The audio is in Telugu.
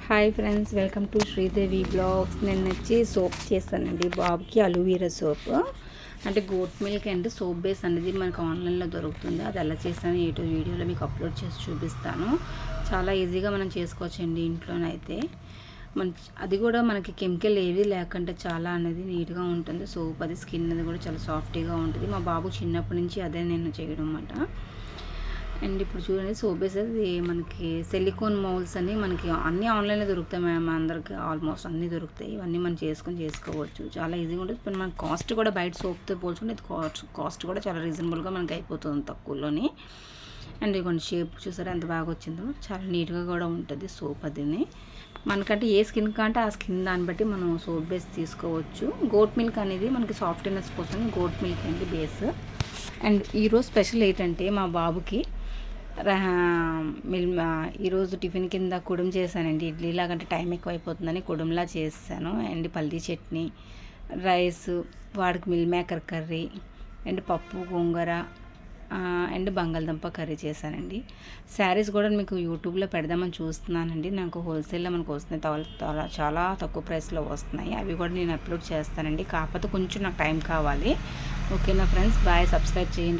Hi friends, welcome to Sridevi blogs. నేను వచ్చి సోప్ చేస్తానండి బాబుకి, అలోవీరా సోప్. అంటే goat milk and soap base అనేది మనకు ఆన్లైన్లో దొరుకుతుంది. అది ఎలా చేస్తాను వీడియోలో మీకు అప్లోడ్ చేసి చూపిస్తాను. చాలా ఈజీగా మనం చేసుకోవచ్చండి ఇంట్లోనైతే. అది కూడా మనకి కెమికల్ ఏది లేకుండా చాలా అనేది నీట్గా ఉంటుంది సోప్. అది స్కిన్ అది కూడా చాలా సాఫ్ట్గా ఉంటుంది. మా బాబు చిన్నప్పటి నుంచి అదే నేను చేయడం అన్నమాట. అండ్ ఇప్పుడు చూడండి, సోప్ బేస్ అది మనకి సిలికాన్ మౌల్స్ అని మనకి అన్నీ ఆన్లైన్లో దొరుకుతాయి. మేము అందరికి ఆల్మోస్ట్ అన్నీ దొరుకుతాయి. ఇవన్నీ మనం చేసుకోవచ్చు. చాలా ఈజీగా ఉంటుంది. ఇప్పుడు మనకి కాస్ట్ కూడా బయట సోప్తో పోల్చుకుంటే ఇది కాస్ట్ కూడా చాలా రీజనబుల్గా మనకి అయిపోతుంది తక్కువలోని. అండ్ ఇదిగోండి, షేప్ చూసారా ఎంత బాగా వచ్చిందో. చాలా నీట్గా కూడా ఉంటుంది సోప్. అదిని మనకంటే ఏ స్కిన్ కంటే ఆ స్కిన్ దాన్ని బట్టి మనం సోప్ బేస్ తీసుకోవచ్చు. గోట్ మిల్క్ అనేది మనకి సాఫ్ట్నెస్ కోసం గోట్ మిల్క్ అండి బేస్. అండ్ ఈరోజు స్పెషల్ ఏంటంటే మా బాబుకి ఈరోజు టిఫిన్ కింద కుడుము చేశానండి. ఇడ్లీలాగంటే టైం ఎక్కువ అయిపోతుందని కుడుములా చేశాను. అండ్ పల్లీ చట్నీ, రైస్, వాడికి మిల్ మేకర్ కర్రీ, అండ్ పప్పు, గోంగూర, అండ్ బంగాళదుంప కర్రీ చేశానండి. శారీస్ కూడా మీకు యూట్యూబ్లో పెడదామని చూస్తున్నానండి. నాకు హోల్సేల్లో మనకు వస్తున్నాయి, చాలా తక్కువ ప్రైస్లో వస్తున్నాయి. అవి కూడా నేను అప్లోడ్ చేస్తానండి. కాకపోతే కొంచెం నాకు టైం కావాలి. ఓకేనా ఫ్రెండ్స్, బాయ్. సబ్స్క్రైబ్ చేయండి.